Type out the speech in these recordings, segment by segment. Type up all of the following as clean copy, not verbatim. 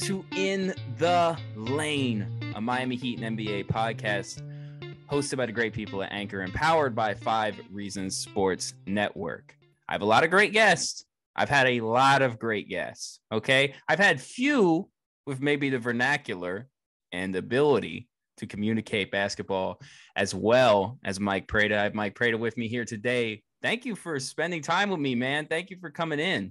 to In the Lane, a Miami Heat and NBA podcast hosted by the great people at Anchor and powered by 5 Reasons Sports Network. I have a lot of great guests. I've had a lot of great guests, okay? I've had few with maybe the vernacular and ability to communicate basketball as well as Mike Prada. I have Mike Prada with me here today. Thank you for spending time with me, man. Thank you for coming in.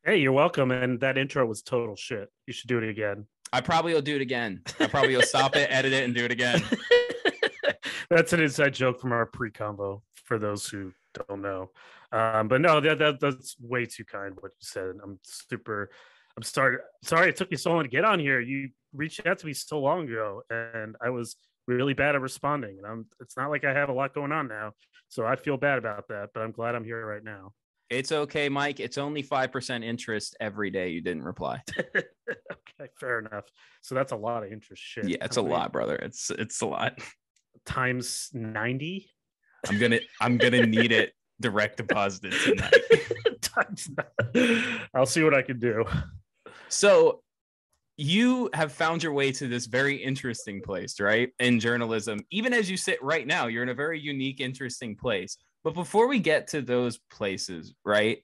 Hey, you're welcome. And that intro was total shit. You should do it again. I probably will do it again. I probably will stop it, edit it, and do it again. That's an inside joke from our pre-combo for those who don't know. But no, that's way too kind what you said. I'm sorry it took you so long to get on here. You reached out to me so long ago, and I was really bad at responding. And it's not like I have a lot going on now, so I feel bad about that. But I'm glad I'm here right now. It's okay, Mike. It's only 5% interest every day you didn't reply. Okay, fair enough. So that's a lot of interest shit. Yeah, it's a lot, brother. It's a lot. Times 90. I'm gonna need it direct deposited tonight. I'll see what I can do. So you have found your way to this very interesting place, right? In journalism, even as you sit right now, you're in a very unique, interesting place. But before we get to those places, right,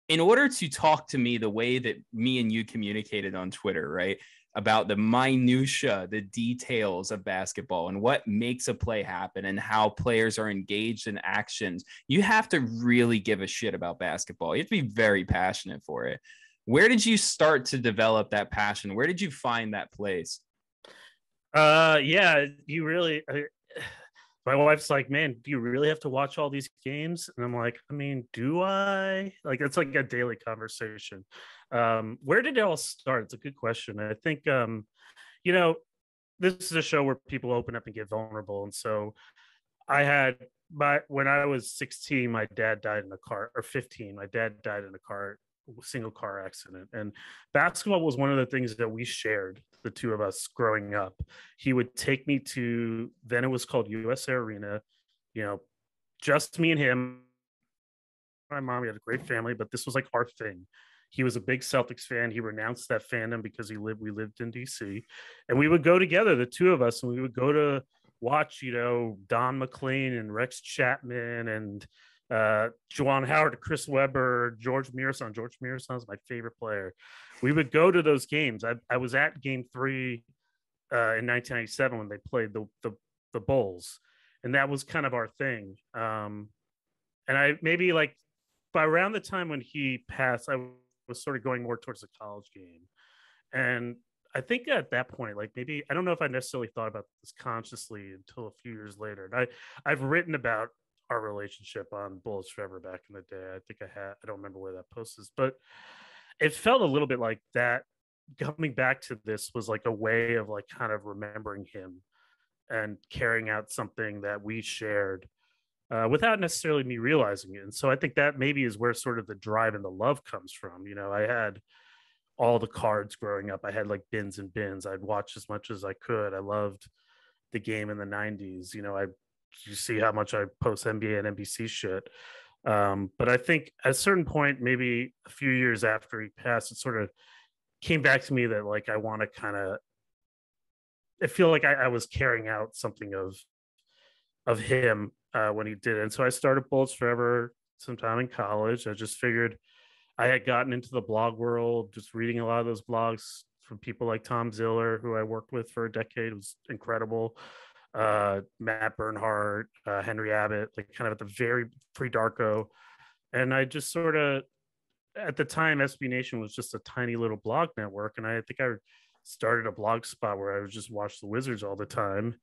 in order to talk to me the way that me and you communicated on Twitter, right, about the minutia, the details of basketball and what makes a play happen and how players are engaged in actions, you have to really give a shit about basketball. You have to be very passionate for it. Where did you start to develop that passion? Where did you find that place? Yeah, you really... my wife's like, man, do you really have to watch all these games? And I'm like, I mean, do I? Like, it's like a daily conversation. Where did it all start? It's a good question. I think, this is a show where people open up and get vulnerable. And so when I was 16, my dad died in a car, or 15, my dad died in a single car accident. And basketball was one of the things that we shared, the two of us growing up. He would take me to, then it was called USA Arena, just me and him. My mom, we had a great family, but this was like our thing. He was a big Celtics fan. He renounced that fandom because we lived in DC, and we would go together, the two of us, and we would go to watch, Don McLean and Rex Chapman and Juwan Howard, Chris Webber, George Mirasan. George Mirasan is my favorite player. We would go to those games. I was at Game 3 in 1997 when they played the Bulls, and that was kind of our thing. And I maybe like by around the time when he passed, I was sort of going more towards the college game, and I think at that point, like maybe I don't know if I necessarily thought about this consciously until a few years later. And I've written about our relationship on Bullets Forever back in the day. I think I don't remember where that post is, but it felt a little bit like that. Coming back to this was like a way of like kind of remembering him and carrying out something that we shared without necessarily me realizing it. And so I think that maybe is where sort of the drive and the love comes from. I had all the cards growing up. I had like bins and bins. I'd watch as much as I could. I loved the game in the 90s. You see how much I post NBA and NBC shit. But I think at a certain point, maybe a few years after he passed, it sort of came back to me that like I want to kind of, I feel like I was carrying out something of him when he did it. And so I started Bullets Forever sometime in college. I just figured I had gotten into the blog world, just reading a lot of those blogs from people like Tom Ziller, who I worked with for a decade. It was incredible. Matt Bernhardt, Henry Abbott, like kind of at the very pre-Darko. And I just sort of, at the time, SBnation was just a tiny little blog network. And I think I started a blog spot where I would just watch the Wizards all the time.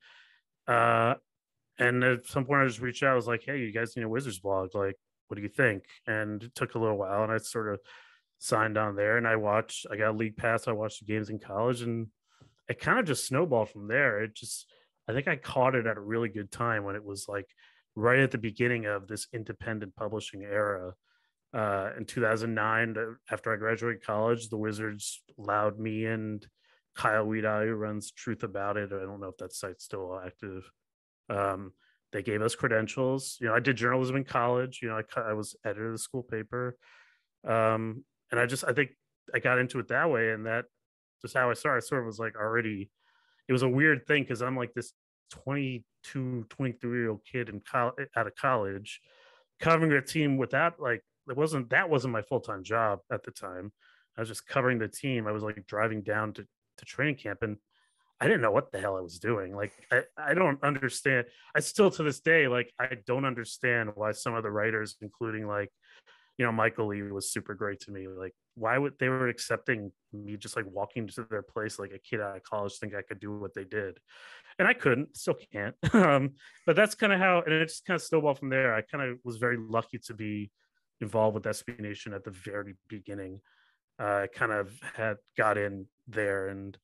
And at some point I just reached out. I was like, hey, you guys need a Wizards blog. Like, what do you think? And it took a little while, and I sort of signed on there, and I got a league pass. I watched the games in college, and it kind of just snowballed from there. I think I caught it at a really good time when it was like right at the beginning of this independent publishing era. In 2009, after I graduated college, the Wizards allowed me and Kyle Weedai, who runs Truth About It. I don't know if that site's still active. They gave us credentials. I did journalism in college. I was editor of the school paper. And I think I got into it that way. And that just how I started. I sort of was like already, it was a weird thing because I'm like this 22, 23-year-old kid out of college covering a team without like, that wasn't my full-time job at the time. I was just covering the team. I was like driving down to training camp, and I didn't know what the hell I was doing. Like, I don't understand. I still to this day, like, I don't understand why some of the writers, including like, Michael Lee was super great to me. Like, why would they were accepting me just like walking to their place like a kid out of college, think I could do what they did, and I couldn't, still can't. But that's kind of how, and it just kind of snowballed from there. I kind of was very lucky to be involved with SBnation at the very beginning. I kind of had got in there, and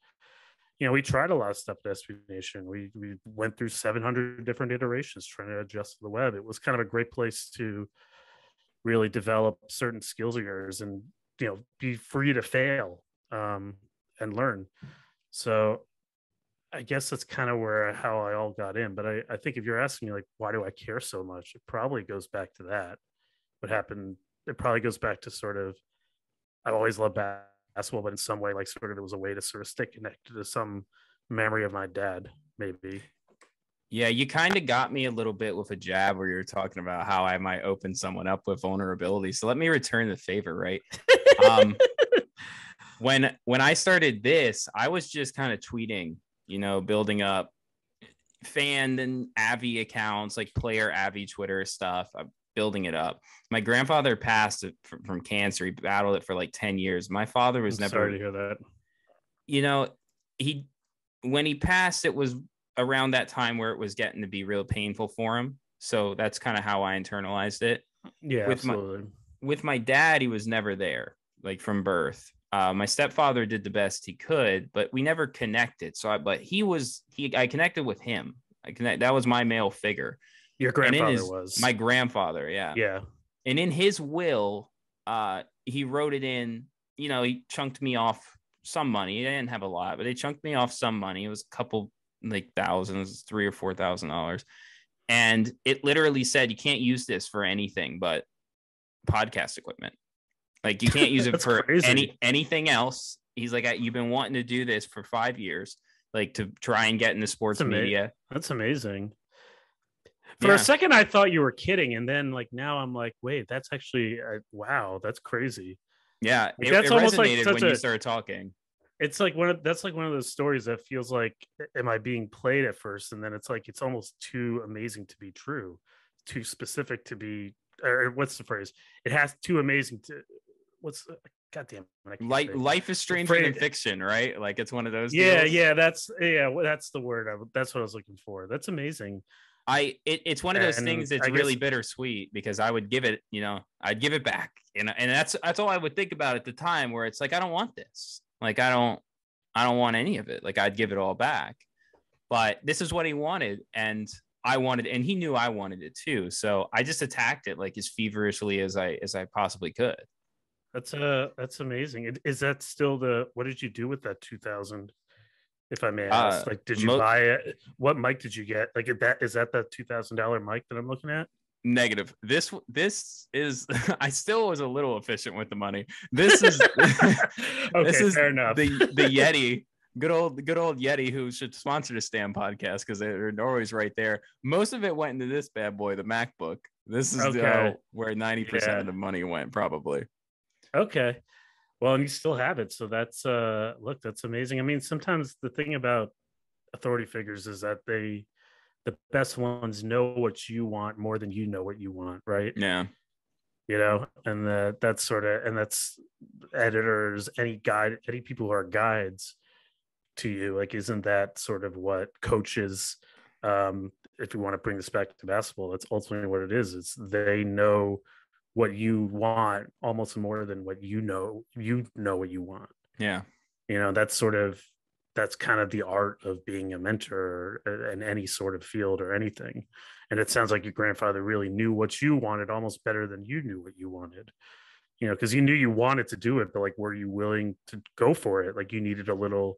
we tried a lot of stuff at SBnation. We went through 700 different iterations trying to adjust to the web. It was kind of a great place to really develop certain skills of yours, and be free to fail, and learn. So I guess that's kind of how I all got in. But I think if you're asking me like, why do I care so much, it probably goes back to that. What happened? It probably goes back to sort of, I've always loved basketball, but in some way, like sort of, it was a way to sort of stay connected to some memory of my dad, maybe. Yeah, you kind of got me a little bit with a jab where you're talking about how I might open someone up with vulnerability. So let me return the favor, right? When I started this, I was just kind of tweeting, building up fan and Avi accounts, like player Avi Twitter stuff. I'm building it up. My grandfather passed from cancer. He battled it for like 10 years. My father was never. Sorry to hear that. When he passed, it was around that time where it was getting to be real painful for him. So that's kind of how I internalized it. Yeah, absolutely. With my dad, he was never there, like from birth. My stepfather did the best he could, but we never connected. So, I connected with him. That was my male figure. Your grandfather was my grandfather. Yeah. Yeah. And in his will, he wrote it in, he chunked me off some money. He didn't have a lot, but they chunked me off some money. It was a couple like thousands, $3,000 or $4,000. And it literally said, you can't use this for anything but podcast equipment. Like, you can't use it for anything else. He's like, you've been wanting to do this for 5 years, like to try and get into sports media. That's amazing. For a second, I thought you were kidding. And then like, now I'm like, wait, that's actually, wow, that's crazy. Yeah. Like, that's almost resonated like when you started talking. It's like that's like one of those stories that feels like, am I being played at first? And then it's like, it's almost too amazing to be true, too specific to be, or what's the phrase? It has too amazing to, goddamn. Life is stranger than fiction, right? Like, it's one of those. Yeah. Deals. Yeah. That's the word. That's what I was looking for. That's amazing. It's one of those things that's really bittersweet, because I would give it, I'd give it back. And that's all I would think about at the time, where it's like, I don't want this. Like, I don't want any of it. Like, I'd give it all back. But this is what he wanted, and I wanted, and he knew I wanted it too. So I just attacked it like as feverishly as I possibly could. That's amazing. Is that still what did you do with that 2000? If I may ask, like, did you buy it? What mic did you get? Like, is that the $2,000 mic that I'm looking at? Negative. This is I still was a little efficient with the money. This is okay, this is fair enough. the Yeti, good old Yeti, who should sponsor the Stam podcast, because they're always right there. Most of it went into this bad boy, the MacBook. This is where 90% of the money went, probably. Okay. Well, and you still have it, so that's that's amazing. I mean, sometimes the thing about authority figures is that the best ones know what you want more than you know what you want, right? Yeah. And that's sort of, and that's editors, any people who are guides to you. Like, isn't that sort of what coaches, if you want to bring this back to basketball, that's ultimately what it is. It's they know what you want almost more than what you know what you want. Yeah. That's kind of the art of being a mentor in any sort of field or anything. And it sounds like your grandfather really knew what you wanted almost better than you knew what you wanted, because you knew you wanted to do it, but like, were you willing to go for it? Like, you needed a little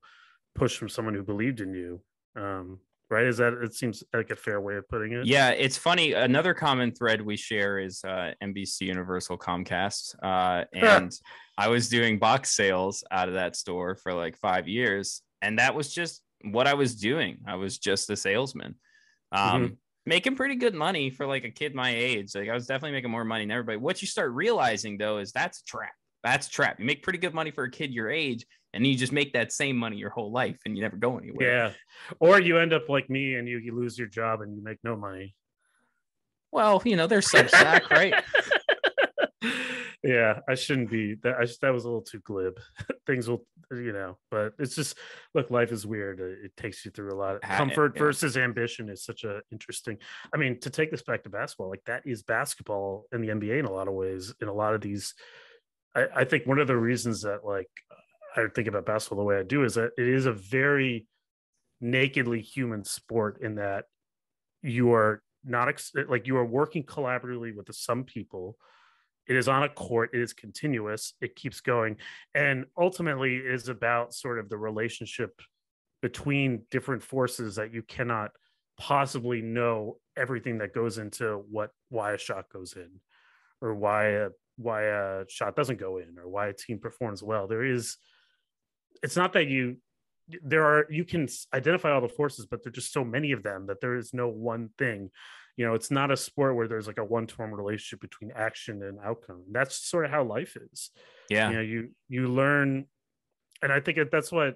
push from someone who believed in you. right? Is that, it seems like a fair way of putting it? Yeah, it's funny. Another common thread we share is NBC Universal Comcast. And I was doing box sales out of that store for like 5 years. And that was just what I was doing. I was just a salesman, Mm-hmm. making pretty good money for like a kid my age. Like I was definitely making more money than everybody. What you start realizing though is that's a trap. That's a trap. You make pretty good money for a kid your age, and you just make that same money your whole life and you never go anywhere. Yeah. Or you end up like me and you lose your job and you make no money. Well, there's Substack, right? Yeah, I shouldn't be that. That was a little too glib. Things will, but it's just, look, life is weird. It takes you through a lot. Comfort Yeah. versus ambition is such a interesting. I mean, to take this back to basketball, like that is basketball in the NBA in a lot of ways. In a lot of these, I think one of the reasons that like I think about basketball the way I do is that it is a very nakedly human sport in that you are not like you are working collaboratively with some people. It is on a court, it is continuous, it keeps going, and ultimately it is about sort of the relationship between different forces that you cannot possibly know everything that goes into why a shot goes in, or why a shot doesn't go in, or why a team performs well. It's not that you can identify all the forces, but there's just so many of them that there is no one thing. It's not a sport where there's like a one-to-one relationship between action and outcome. That's sort of how life is. Yeah. You learn, and I think that's what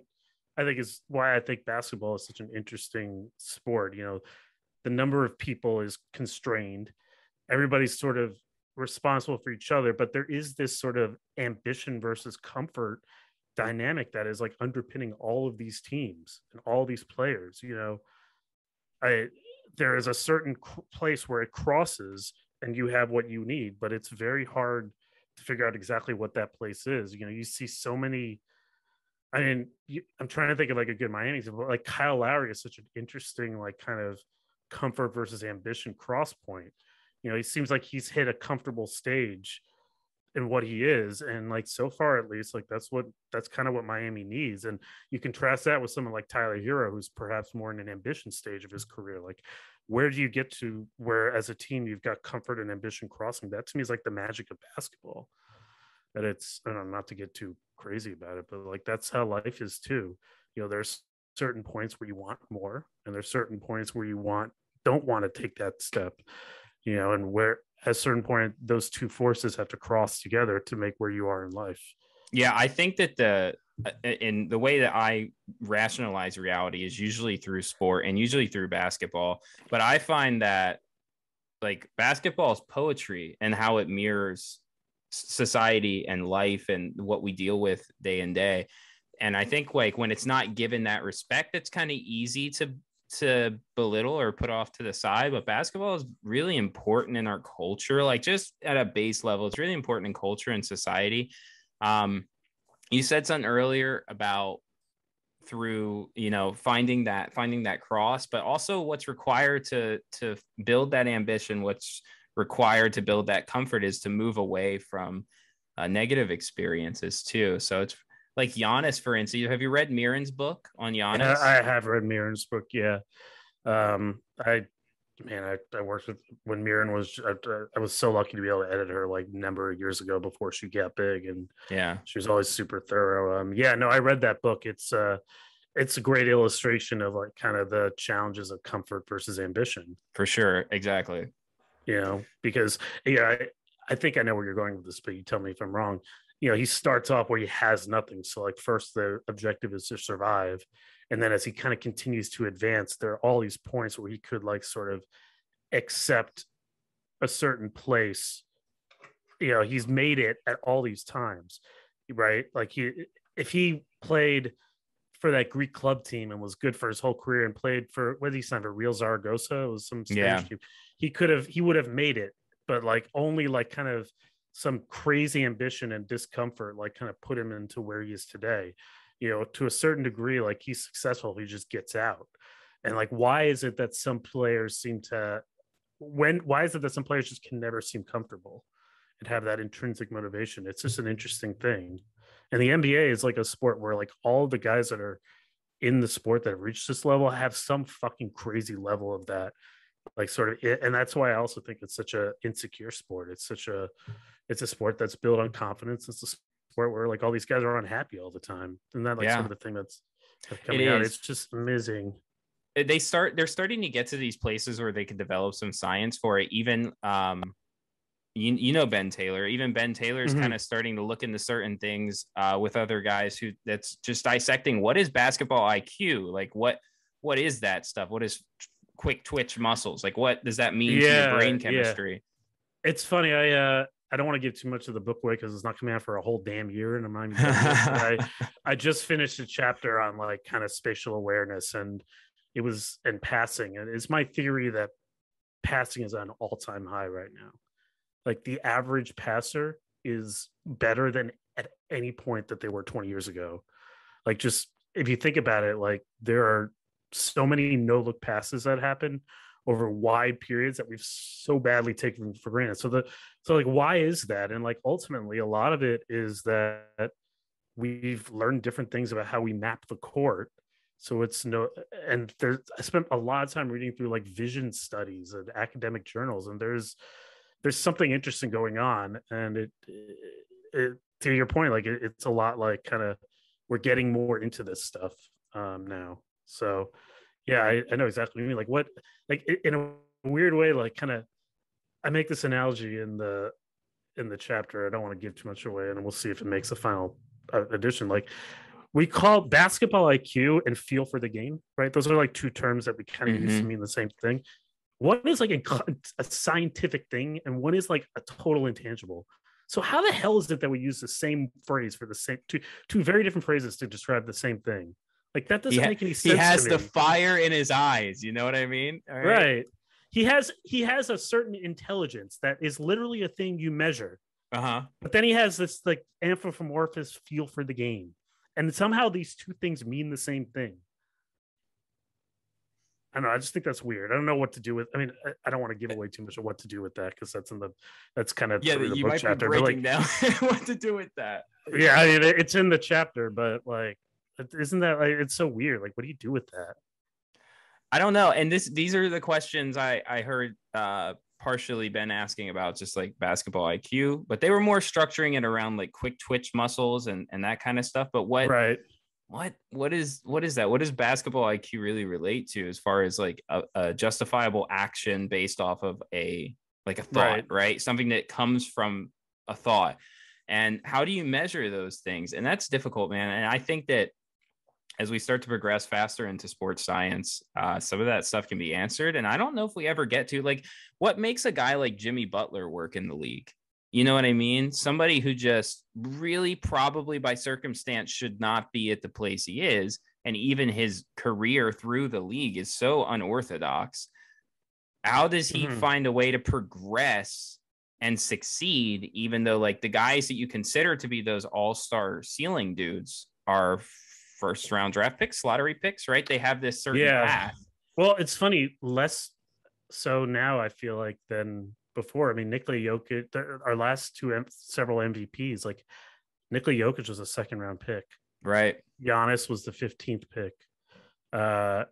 I think is why I think basketball is such an interesting sport. The number of people is constrained. Everybody's sort of responsible for each other, but there is this sort of ambition versus comfort dynamic that is like underpinning all of these teams and all these players. I There is a certain place where it crosses and you have what you need, but it's very hard to figure out exactly what that place is. You see so many. I mean, I'm trying to think of like a good Miami example. Like Kyle Lowry is such an interesting, like, kind of comfort versus ambition cross point. He seems like he's hit a comfortable stage in what he is, and like so far at least, like that's kind of what Miami needs. And you contrast that with someone like Tyler Hero, who's perhaps more in an ambition stage of his career. Like, where do you get to where as a team you've got comfort and ambition crossing? That to me is like the magic of basketball. That it's, I don't know, not to get too crazy about it, but like that's how life is too. There's certain points where you want more, and there's certain points where you don't want to take that step. And where at a certain point those two forces have to cross together to make where you are in life. Yeah, I think that in the way that I rationalize reality is usually through sport and usually through basketball. But I find that like basketball is poetry and how it mirrors society and life and what we deal with day in day. And I think like when it's not given that respect, it's kind of easy to belittle or put off to the side. But basketball is really important in our culture, like just at a base level. It's really important in culture and society. You said something earlier about through finding that cross, but also what's required to build that ambition, what's required to build that comfort is to move away from negative experiences too. So it's like Giannis, for instance. Have you read Miran's book on Giannis? I have read Miran's book. Yeah. I worked with when Miran was. I was so lucky to be able to edit her like a number of years ago before she got big, and Yeah, she was always super thorough. Yeah, no, I read that book. It's a great illustration of like kind of the challenges of comfort versus ambition. for sure. Exactly. Because I think I know where you're going with this, but you tell me if I'm wrong. He starts off where he has nothing. So like first the objective is to survive. And then as he kind of continues to advance, there are all these points where he could like sort of accept a certain place. He's made it at all these times, right? Like if he played for that Greek club team and was good for his whole career and played for, what did he sign for, Real Zaragoza? It was some Spanish team. He would have made it, but like only like kind of some crazy ambition and discomfort like kind of put him into where he is today. To a certain degree, like he's successful, he just gets out. And like, why is it that some players why is it that some players just can never seem comfortable and have that intrinsic motivation? It's just an interesting thing. And the NBA is like a sport where like all the guys that are in the sport that have reached this level have some fucking crazy level of that, like sort of, and that's why I also think it's such a insecure sport. It's a sport that's built on confidence. It's a sport where like all these guys are unhappy all the time, and that like sort Yeah, of the thing that's it coming out. is. It's just amazing. They're starting to get to these places where they can develop some science for it. Even you know Ben Taylor. Even Ben Taylor's Mm-hmm. kind of starting to look into certain things with other guys who that's just dissecting what is basketball IQ, like what is that stuff? What is quick twitch muscles? Like what does that mean to your Yeah, brain yeah. chemistry? It's funny. I don't want to give too much of the book away because it's not coming out for a whole damn year, and I'm not even done yet. But I just finished a chapter on like kind of spatial awareness, and it was in passing, and it's my theory that passing is on an all-time high right now. Like the average passer is better than at any point that they were 20 years ago. Like just if you think about it, like there are so many no look passes that happen over wide periods that we've so badly taken for granted. So like why is that? And like ultimately a lot of it is that we've learned different things about how we map the court. So it's no, and there's I spent a lot of time reading through like vision studies and academic journals, and there's something interesting going on, and it to your point, like it's a lot like kind of we're getting more into this stuff now. So yeah, I know exactly what you mean. Like what, like in a weird way, like kind of I make this analogy in the chapter. I don't want to give too much away, and we'll see if it makes a final edition. Like we call basketball IQ and feel for the game, right? Those are like two terms that we kind of use to Mm-hmm. mean the same thing. One is like a scientific thing, and one is like a total intangible. So how the hell is it that we use the same phrase for the same two very different phrases to describe the same thing? Like that doesn't make any He sense to has the me. fire in his eyes. You know what I mean? All right. Right. He has a certain intelligence that is literally a thing you measure. Uh-huh. But then he has this like anthropomorphous feel for the game. And somehow these two things mean the same thing. I don't know. I just think that's weird. I don't know what to do with. I mean, I don't want to give away too much of what to do with that because that's kind of Yeah, through the you book might be chapter. But breaking like, down what to do with that. yeah, I mean, it's in the chapter, but like, isn't that like it's so weird? Like, what do you do with that? I don't know. And these are the questions I heard partially been asking about, just like basketball IQ, but they were more structuring it around like quick twitch muscles and that kind of stuff. But Right. what is that? What does basketball IQ really relate to as far as like a justifiable action based off of a like a thought, right? Something that comes from a thought. And how do you measure those things? And that's difficult, man. And I think that as we start to progress faster into sports science, some of that stuff can be answered. And I don't know if we ever get to like what makes a guy like Jimmy Butler work in the league. You know what I mean? Somebody who just really probably by circumstance should not be at the place he is. And even his career through the league is so unorthodox. How does he Mm-hmm. find a way to progress and succeed, even though like the guys that you consider to be those all-star ceiling dudes are first round draft picks, lottery picks, right? They have this certain Yeah. path. Well, it's funny. Less so now, I feel like than before. I mean, Nikola Jokic, our last several MVPs, like Nikola Jokic was a second round pick. Right. Giannis was the 15th pick. Uh,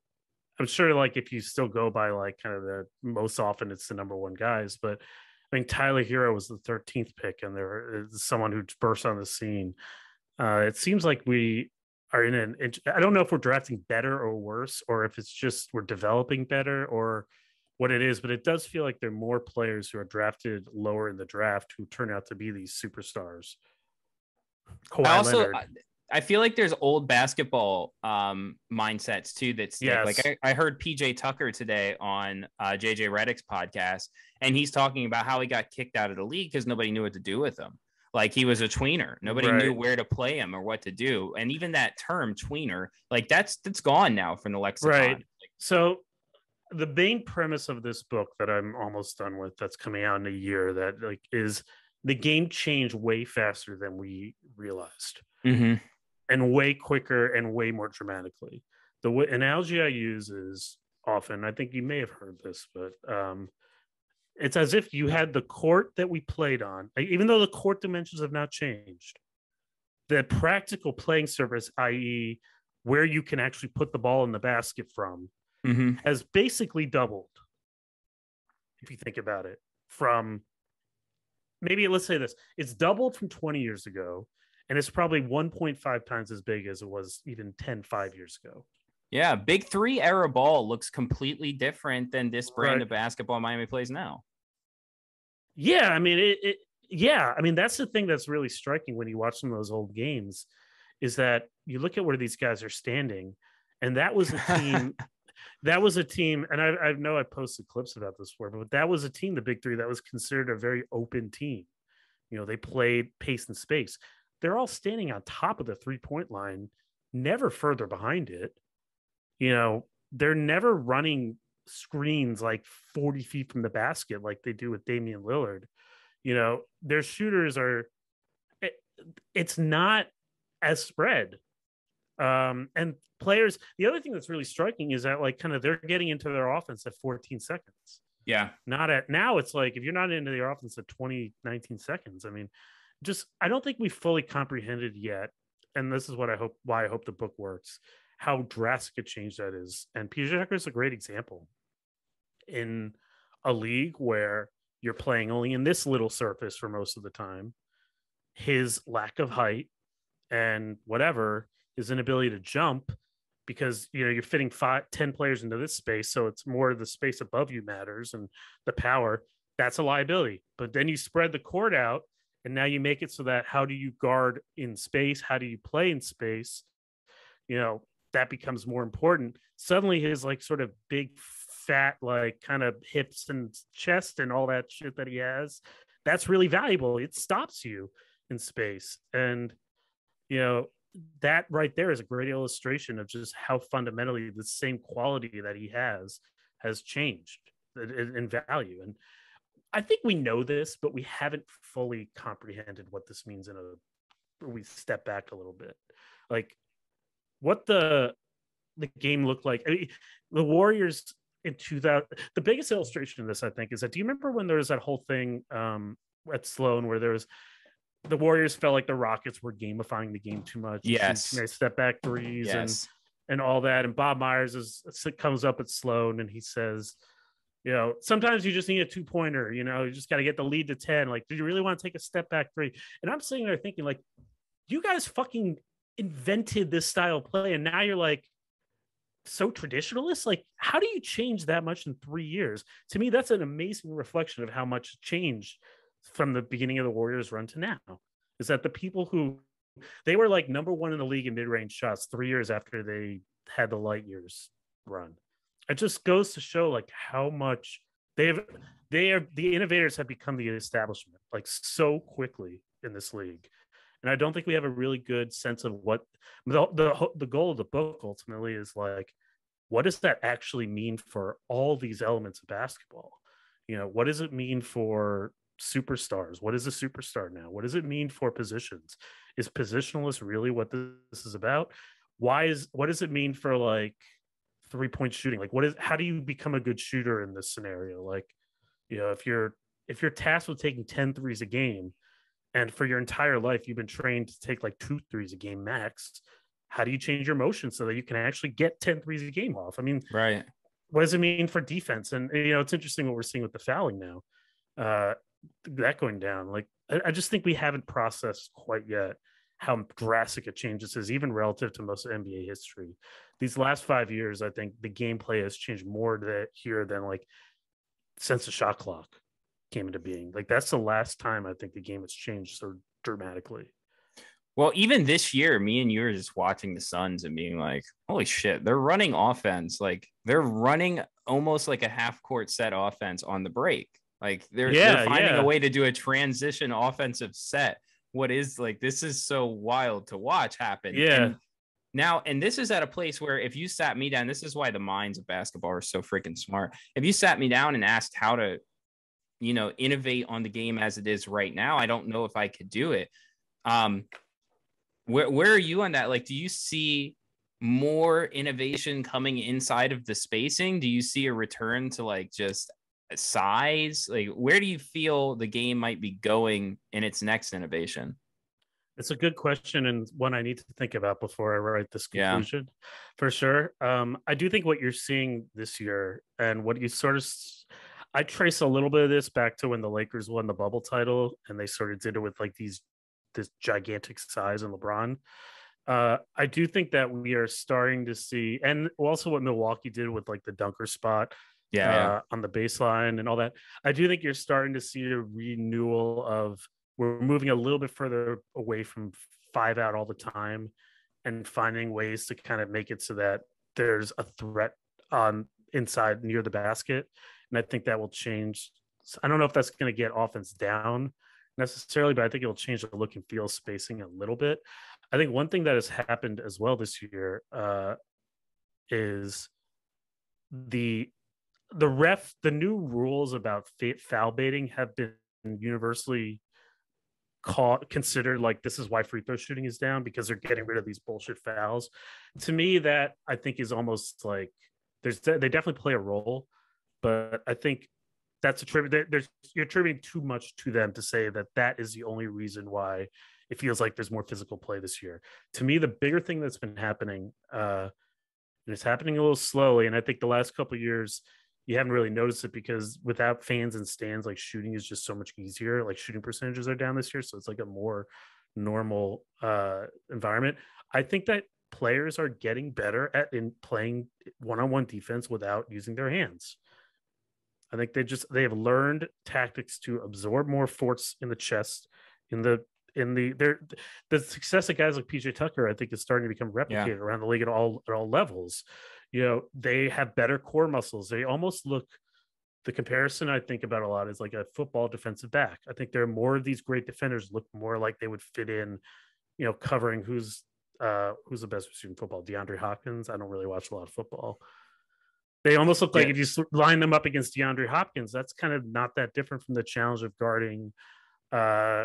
I'm sure, like, if you still go by like kind of the most often, it's the number one guys. But I mean, Tyler Hero was the 13th pick, and there is someone who burst on the scene. It seems like we are in an. I don't know if we're drafting better or worse, or if it's just we're developing better, or what it is. But it does feel like there are more players who are drafted lower in the draft who turn out to be these superstars. I Kawhi also Leonard, I feel like there's old basketball mindsets too that stick. yes, Like I heard PJ Tucker today on JJ Redick's podcast, and he's talking about how he got kicked out of the league because nobody knew what to do with him. Like he was a tweener. Nobody knew right, where to play him or what to do. And even that term tweener, like that's gone now from the right. lexicon. So the main premise of this book that I'm almost done with, that's coming out in a year, that like is the game changed way faster than we realized, Mm-hmm. and way quicker and way more dramatically. The analogy I use is often, I think you may have heard this, but it's as if you had the court that we played on, like, even though the court dimensions have not changed, the practical playing surface, i.e., where you can actually put the ball in the basket from Mm-hmm. has basically doubled. If you think about it, from maybe let's say this, it's doubled from 20 years ago, and it's probably 1.5 times as big as it was even 5 years ago. Yeah, Big Three era ball looks completely different than this brand Right. of basketball Miami plays now. Yeah, I mean yeah, I mean that's the thing that's really striking when you watch some of those old games, is that you look at where these guys are standing, and that was a team. That was a team, and I know I posted clips about this before, but that was a team, the Big Three, that was considered a very open team. You know, they played pace and space. They're all standing on top of the 3-point line, never further behind it. You know, they're never running screens like 40 feet from the basket like they do with Damian Lillard. You know, their shooters are, it's not as spread. And players, the other thing that's really striking is that like kind of they're getting into their offense at 14 seconds. Yeah. Not at now, it's like if you're not into their offense at 20, 19 seconds, I mean, just I don't think we fully comprehended yet. And this is what why I hope the book works, how drastic a change that is. And PJ Tucker is a great example in a league where you're playing only in this little surface for most of the time. His lack of height and whatever, his inability to jump, because you know you're fitting 10 players into this space, so it's more the space above you matters and the power. That's a liability. But then you spread the court out, and now you make it so that how do you guard in space? How do you play in space? You know, that becomes more important. Suddenly his like sort of big fat like kind of hips and chest and all that shit that he has, that's really valuable. It stops you in space. And you know, that right there is a great illustration of just how fundamentally the same quality that he has changed in value. And I think we know this, but we haven't fully comprehended what this means we step back a little bit. Like what the game looked like. I mean, the Warriors in 2000, the biggest illustration of this, I think, is that do you remember when there was that whole thing at Sloan where there was the Warriors felt like the Rockets were gamifying the game too much. Yes. Too many step back threes and all that. And Bob Myers comes up at Sloan and he says, you know, sometimes you just need a 2-pointer, you know, you just got to get the lead to 10. Like, do you really want to take a step back three? And I'm sitting there thinking, like, you guys fucking invented this style of play. And now you're like so traditionalist. Like, how do you change that much in 3 years? To me, that's an amazing reflection of how much changed from the beginning of the Warriors run to now, is that the people who they were like number one in the league in mid-range shots 3 years after they had the light years run. It just goes to show like how much the innovators have become the establishment like so quickly in this league. And I don't think we have a really good sense of what the goal of the book ultimately is. Like, what does that actually mean for all these elements of basketball? You know, what does it mean for superstars? What is a superstar now? What does it mean for positions? Is positionalist really what this is about? What does it mean for like 3-point shooting? Like how do you become a good shooter in this scenario? Like, you know, if you're tasked with taking 10 threes a game and for your entire life you've been trained to take like 2 threes a game max, how do you change your motion so that you can actually get 10 threes a game off? I mean, right. What does it mean for defense? And you know, it's interesting what we're seeing with the fouling now. That going down, like I just think we haven't processed quite yet how drastic a change this is, even relative to most of NBA history. These last 5 years, I think the gameplay has changed more than like since the shot clock came into being. Like that's the last time I think the game has changed so dramatically. Well, even this year, me and you are just watching the Suns and being like, holy shit, they're running offense. Like they're running almost like a half court set offense on the break. Like they're finding a way to do a transition offensive set. What is like, this is so wild to watch happen. Yeah. And this is at a place where if you sat me down, this is why the minds of basketball are so freaking smart. If you sat me down and asked how to, you know, innovate on the game as it is right now, I don't know if I could do it. Where are you on that? Like, do you see more innovation coming inside of the spacing? Do you see a return to like just size? Like, where do you feel the game might be going in its next innovation? It's a good question and one I need to think about before I write this Yeah. conclusion, for sure. I do think what you're seeing this year and what you sort of, I trace a little bit of this back to when the Lakers won the bubble title and they sort of did it with like this gigantic size in LeBron. I do think that we are starting to see, and also what Milwaukee did with like the dunker spot Yeah. Yeah. on the baseline and all that. I do think you're starting to see a renewal of, we're moving a little bit further away from 5 out all the time and finding ways to kind of make it so that there's a threat on inside near the basket. And I think that will change. I don't know if that's going to get offense down necessarily, but I think it'll change the look and feel spacing a little bit. I think one thing that has happened as well this year is the the new rules about foul baiting have been universally considered like this is why free throw shooting is down, because they're getting rid of these bullshit fouls. To me, that I think is almost like they definitely play a role, but I think that's you're attributing too much to them to say that that is the only reason why it feels like there's more physical play this year. To me, the bigger thing that's been happening, and it's happening a little slowly, and I think the last couple of years you haven't really noticed it because without fans and stands, like shooting is just so much easier. Like shooting percentages are down this year, so it's like a more normal environment. I think that players are getting better at in playing one-on-one defense without using their hands. I think they have learned tactics to absorb more force in the chest, in the the success of guys like PJ Tucker, I think, is starting to become replicated around the league at all levels. You know, they have better core muscles. They almost look, the comparison I think about a lot is like a football defensive back. I think there are more of these great defenders look more like they would fit in, you know, covering who's the best receiver in football, DeAndre Hopkins. I don't really watch a lot of football. They almost look like if you line them up against DeAndre Hopkins, that's kind of not that different from the challenge of guarding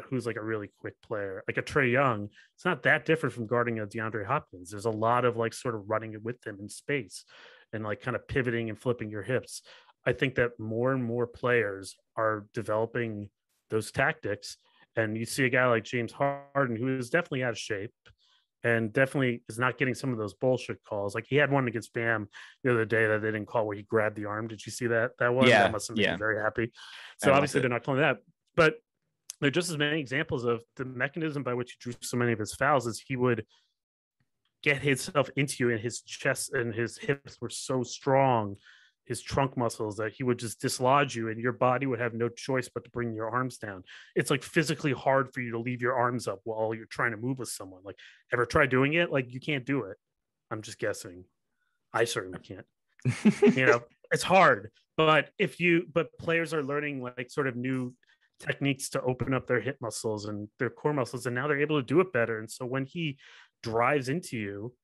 who's like a really quick player, like a Trey Young. It's not that different from guarding a DeAndre Hopkins. There's a lot of like sort of running with them in space and like kind of pivoting and flipping your hips. I think that more and more players are developing those tactics. And you see a guy like James Harden, who is definitely out of shape and definitely is not getting some of those bullshit calls. Like he had one against Bam the other day that they didn't call where he grabbed the arm. Did you see that one? Yeah. That must have made me very happy. So I obviously they're not calling that. But there are just as many examples of the mechanism by which he drew so many of his fouls is he would get himself into you, and his chest and his hips were so strong, his trunk muscles, that he would just dislodge you and your body would have no choice but to bring your arms down. It's like physically hard for you to leave your arms up while you're trying to move with someone. Like, ever try doing it? Like, you can't do it. I'm just guessing. I certainly can't. You know, it's hard. But players are learning like sort of new techniques to open up their hip muscles and their core muscles, and now they're able to do it better. And so when he drives into you,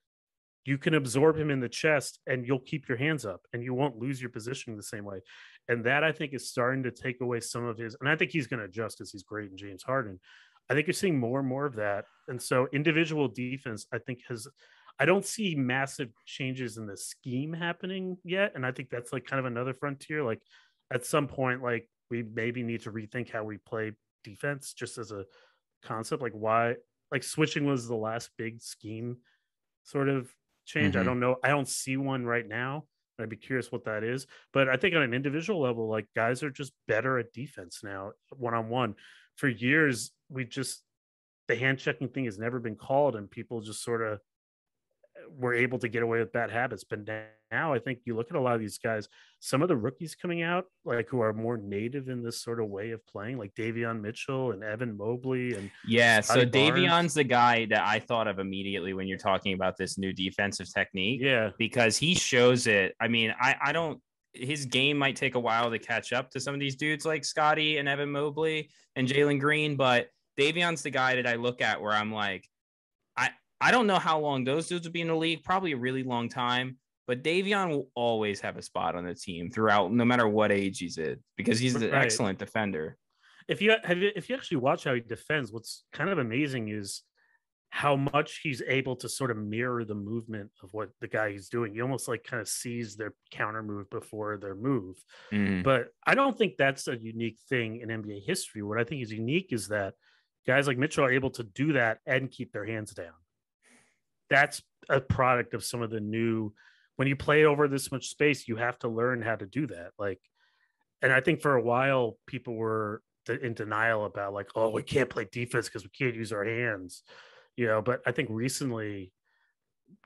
you can absorb him in the chest and you'll keep your hands up and you won't lose your position the same way. And that, I think, is starting to take away some of his, and I think he's going to adjust because he's great in James Harden. I think you're seeing more and more of that. And so individual defense, I think, I don't see massive changes in the scheme happening yet. And I think that's like kind of another frontier. Like at some point, like we maybe need to rethink how we play defense just as a concept. Like why, like switching was the last big scheme sort of change. I don't know. I don't see one right now. I'd be curious what that is. But I think on an individual level, like guys are just better at defense now, one-on-one. For years, the hand checking thing has never been called and people just sort of were able to get away with bad habits. But now I think you look at a lot of these guys, some of the rookies coming out, like who are more native in this sort of way of playing, like Davion Mitchell and Evan Mobley. And so Davion's the guy that I thought of immediately when you're talking about this new defensive technique. Yeah, because he shows it. I mean, I don't, his game might take a while to catch up to some of these dudes like Scotty and Evan Mobley and Jalen Green, but Davion's the guy that I look at where I'm like, I don't know how long those dudes will be in the league, probably a really long time, but Davion will always have a spot on the team throughout, no matter what age he's in, because he's an excellent defender. If you actually watch how he defends, what's kind of amazing is how much he's able to sort of mirror the movement of what the guy he's doing. He almost like kind of sees their counter move before their move. But I don't think that's a unique thing in NBA history. What I think is unique is that Guys like Mitchell are able to do that and keep their hands down. That's a product of some of the new, when you play over this much space, you have to learn how to do that. Like, and I think for a while people were in denial about like, oh, we can't play defense because we can't use our hands, but I think recently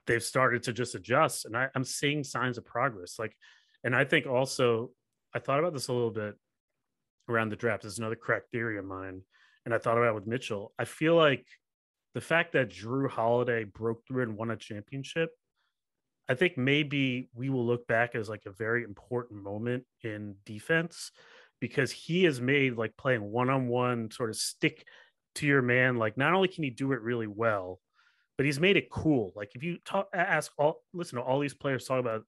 they've started to just adjust, and I'm seeing signs of progress. Like, and I think also, I thought about this a little bit around the draft. There's another crack theory of mine, and I thought about it with Mitchell. I feel like the fact that Drew Holiday broke through and won a championship, I think maybe we will look back as like a very important moment in defense, because he has made like playing one-on-one, sort of stick to your man. Like, not only can he do it really well, but he's made it cool. Like, if you listen to all these players talk about,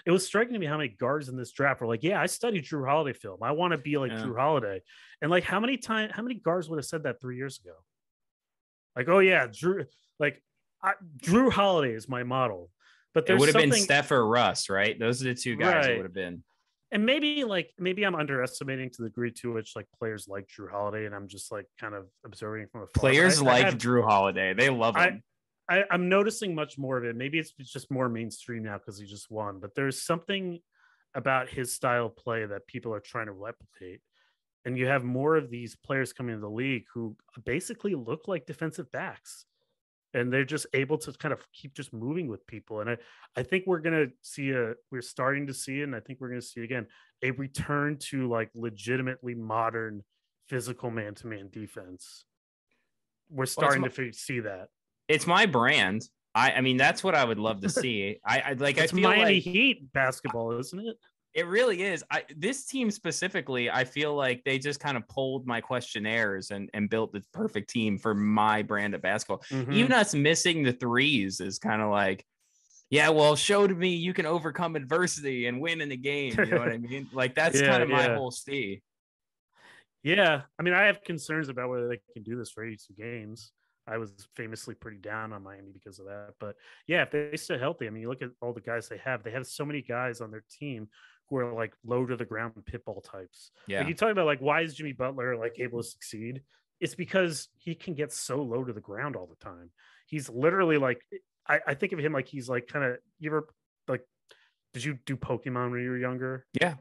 it was striking to me how many guards in this draft were like, yeah, I studied Drew Holiday film. I want to be like Drew Holiday. And like, how many guards would have said that 3 years ago? Like, oh yeah, Drew Holiday is my model. But it would have been Steph or Russ, right? Those are the two guys it would have been. And maybe I'm underestimating to the degree to which like players like Drew Holiday, and I'm just like kind of observing from afar. Players Drew Holiday, they love him. I'm noticing much more of it. Maybe it's just more mainstream now because he just won, but there's something about his style of play that people are trying to replicate. And you have more of these players coming into the league who basically look like defensive backs, and they're just able to kind of keep just moving with people. And I think we're starting to see, and I think we're going to see again, a return to like legitimately modern physical man-to-man defense. We're starting to see that. It's my brand. I mean, that's what I would love to see. It's Miami Heat basketball, isn't it? It really is. This team specifically, I feel like they just kind of pulled my questionnaires and built the perfect team for my brand of basketball. Mm-hmm. Even us missing the threes is kind of like, yeah, well, show to me you can overcome adversity and win in the game. You know what I mean? Like, that's kind of my whole stee. Yeah. I mean, I have concerns about whether they can do this for 82 games. I was famously pretty down on Miami because of that. But yeah, if they stay healthy, I mean, you look at all the guys they have so many guys on their team who are like low to the ground pitbull types. Yeah. Like, you talk about like, why is Jimmy Butler like able to succeed? It's because he can get so low to the ground all the time. He's literally like, I think of him like he's like kind of, you ever like, did you do Pokemon when you were younger? Yeah.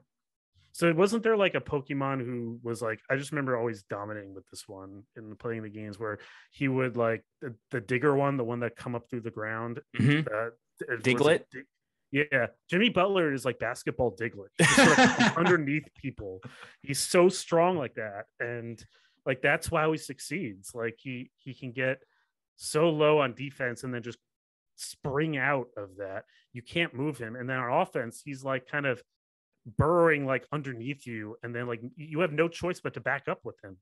So wasn't there like a Pokemon who was like, I just remember always dominating with this one in playing the games where he would like the digger one, the one that come up through the ground. Mm-hmm. Diglett. Yeah. Jimmy Butler is like basketball Diglett. He's just like underneath people. He's so strong like that. And like, that's why he succeeds. Like he can get so low on defense and then just spring out of that. You can't move him. And then on offense, he's like kind of burrowing like underneath you, and then like you have no choice but to back up with him.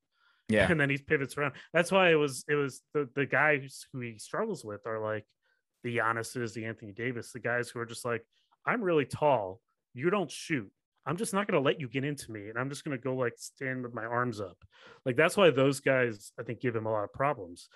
Yeah. And then he pivots around. That's why it was the guys who he struggles with are like the Giannis's, the Anthony Davis, the guys who are just like, I'm really tall, you don't shoot, I'm just not going to let you get into me, and I'm just going to go like stand with my arms up. Like, that's why those guys I think give him a lot of problems.